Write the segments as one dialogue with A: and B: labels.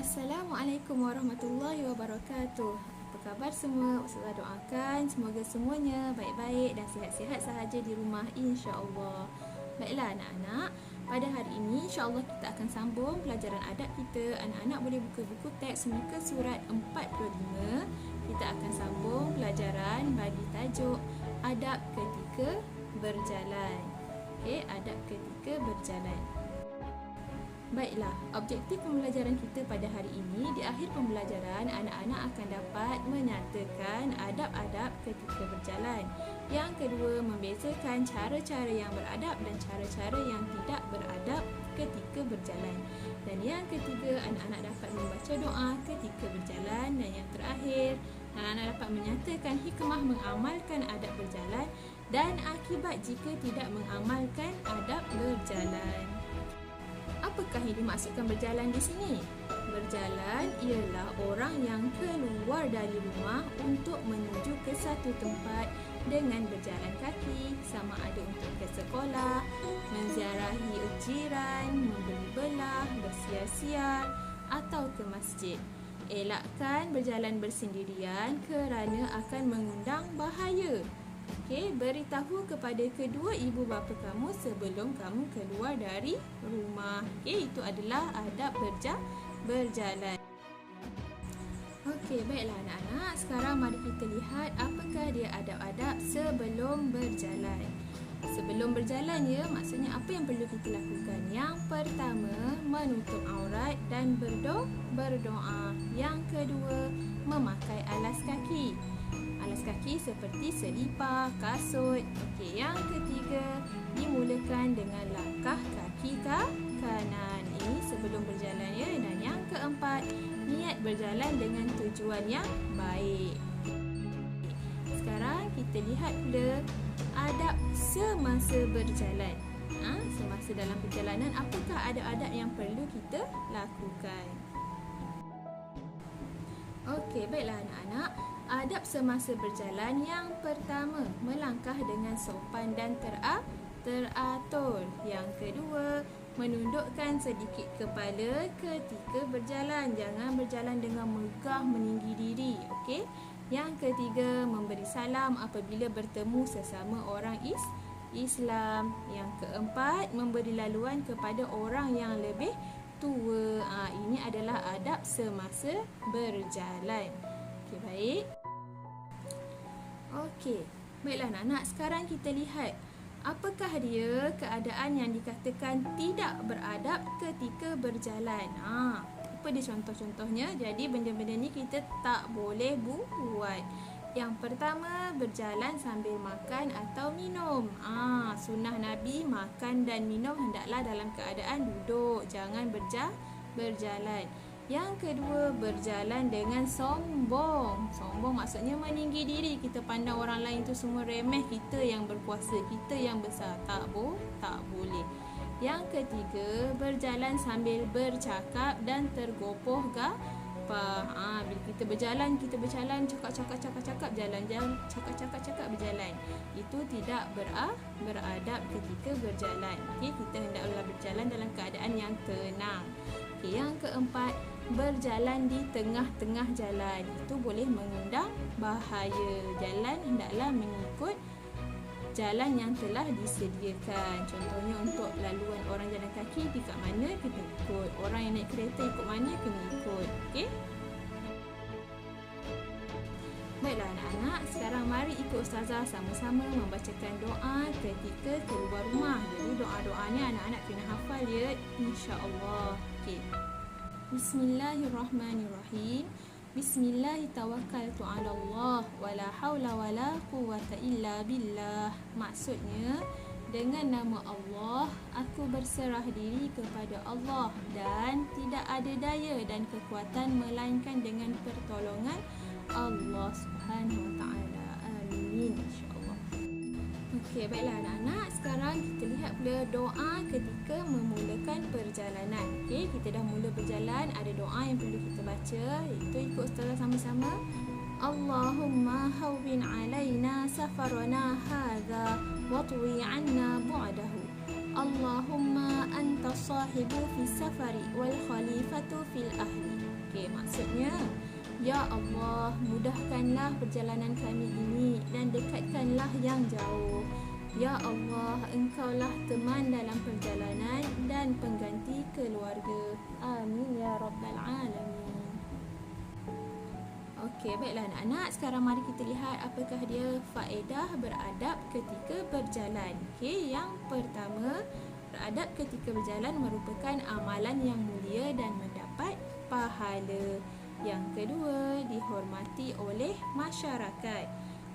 A: Assalamualaikum warahmatullahi wabarakatuh. Apa khabar semua? Ustazah doakan semoga semuanya baik-baik dan sihat-sihat sahaja di rumah, insya-Allah. Baiklah anak-anak, pada hari ini insya-Allah kita akan sambung pelajaran adab kita. Anak-anak boleh buka buku teks muka surat 45. Kita akan sambung pelajaran bagi tajuk adab ketika berjalan. Okey, adab ketika berjalan. Baiklah, objektif pembelajaran kita pada hari ini, di akhir pembelajaran, anak-anak akan dapat menyatakan adab-adab ketika berjalan. Yang kedua, membezakan cara-cara yang beradab dan cara-cara yang tidak beradab ketika berjalan. Dan yang ketiga, anak-anak dapat membaca doa ketika berjalan. Dan yang terakhir, anak-anak dapat menyatakan hikmah mengamalkan adab berjalan dan akibat jika tidak mengamalkan adab berjalan. Apakah yang dimaksudkan berjalan di sini? Berjalan ialah orang yang keluar dari rumah untuk menuju ke satu tempat dengan berjalan kaki, sama ada untuk ke sekolah, menziarahi jiran, membeli belah, bersiar-siar atau ke masjid. Elakkan berjalan bersendirian kerana akan mengundang bahaya. Okey, beritahu kepada kedua ibu bapa kamu sebelum kamu keluar dari rumah. Okey, itu adalah adab berjalan. Okey, baiklah anak-anak. Sekarang mari kita lihat apakah dia adab-adab sebelum berjalan. Sebelum berjalan ya, maksudnya apa yang perlu kita lakukan? Yang pertama, menutup aurat dan berdoa. Yang kedua, memakai alas kaki. Alas kaki seperti selipar, kasut. Okey, yang ketiga, dimulakan dengan langkah kaki ke kanan. Ini sebelum berjalan ya. Dan yang keempat, niat berjalan dengan tujuan yang baik. Sekarang kita lihat pula adab semasa berjalan. Semasa dalam perjalanan, apakah adab-adab yang perlu kita lakukan? Okey, baiklah anak-anak. Adab semasa berjalan, yang pertama, melangkah dengan sopan dan teratur. Yang kedua, menundukkan sedikit kepala ketika berjalan. Jangan berjalan dengan megah meninggi diri. Okey. Yang ketiga, memberi salam apabila bertemu sesama orang Islam. Yang keempat, memberi laluan kepada orang yang lebih tua. Ini adalah adab semasa berjalan. Okey, baik. Okey, baiklah anak-anak, sekarang kita lihat apakah dia keadaan yang dikatakan tidak beradab ketika berjalan. Apa dia contoh-contohnya? Jadi benda-benda ni kita tak boleh buat. Yang pertama, berjalan sambil makan atau minum. Sunnah Nabi makan dan minum hendaklah dalam keadaan duduk, jangan berjalan. Yang kedua, berjalan dengan sombong. Sombong maksudnya meninggi diri. Kita pandang orang lain tu semua remeh, kita yang berkuasa, kita yang besar. Tak boleh. Yang ketiga, berjalan sambil bercakap dan tergopoh gapah. Bila kita berjalan, cakap, jalan-jalan, cakap, berjalan. Itu tidak beradab ketika berjalan. Okey, kita hendaklah berjalan dalam keadaan yang tenang. Okey, yang keempat, berjalan di tengah-tengah jalan. Itu boleh mengundang bahaya. Jalan hendaklah mengikut jalan yang telah disediakan. Contohnya untuk laluan orang jalan kaki, dekat mana kena ikut. Orang yang naik kereta ikut mana kena ikut. Okey? Baiklah anak-anak, sekarang mari ikut ustazah sama-sama membacakan doa ketika keluar rumah. Jadi doa-doa ni anak-anak kena hafal ya, insya-Allah. Okey. Bismillahirrahmanirrahim. Bismillahi tawakkaltu ala Allah wala haula wala quwwata illa billah. Maksudnya, dengan nama Allah, aku berserah diri kepada Allah dan tidak ada daya dan kekuatan melainkan dengan pertolongan Allah Subhanahu wa taala. Amin, insya-Allah. Okey, baiklah anak-anak, sekarang kita lihat pula doa ketika memulakan perjalanan. Okey, kita dah mula berjalan, ada doa yang perlu kita baca, iaitu ikut ustazah sama-sama. Allahumma hawwin alaina safarana hadha wa tuwi 'anna bu'dahu. Allahumma anta sahibu fis safari wal khalifatu fil ahli. Okey, maksudnya, ya Allah, mudahkanlah perjalanan kami ini dan dekatkanlah yang jauh. Ya Allah, Engkaulah teman dalam perjalanan dan pengganti keluarga. Amin ya rabbal alamin. Okey, baiklah anak-anak, sekarang mari kita lihat apakah dia faedah beradab ketika berjalan. Okey, yang pertama, beradab ketika berjalan merupakan amalan yang mulia dan mendapat pahala. Yang kedua, dihormati oleh masyarakat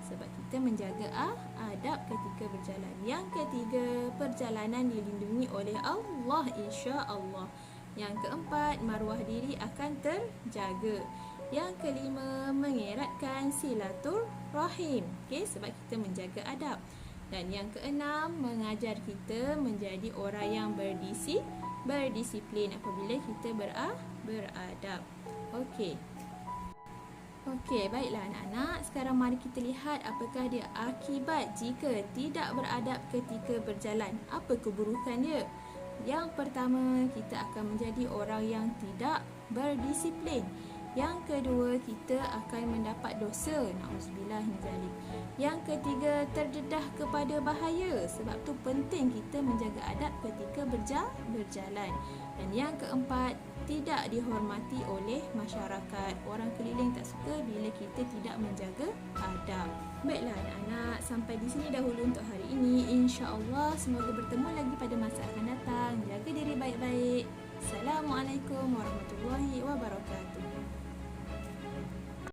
A: sebab kita menjaga adab ketika berjalan. Yang ketiga, perjalanan dilindungi oleh Allah insya-Allah. Yang keempat, maruah diri akan terjaga. Yang kelima, mengeratkan silaturahim. Okey, sebab kita menjaga adab. Dan yang keenam, mengajar kita menjadi orang yang berdisiplin apabila kita beradab. Okey, baiklah anak-anak. Sekarang mari kita lihat apakah dia akibat jika tidak beradab ketika berjalan. Apa keburukan dia? Yang pertama, kita akan menjadi orang yang tidak berdisiplin. Yang kedua, kita akan mendapat dosa. Na'udzubillah min zalik. Yang ketiga, terdedah kepada bahaya. Sebab tu penting kita menjaga adab ketika berjalan. Dan yang keempat, tidak dihormati oleh masyarakat. Orang keliling tak suka bila kita tidak menjaga adab. Baiklah anak-anak, sampai di sini dahulu untuk hari ini. InsyaAllah semoga bertemu lagi pada masa akan datang. Jaga diri baik-baik. Assalamualaikum warahmatullahi wabarakatuh.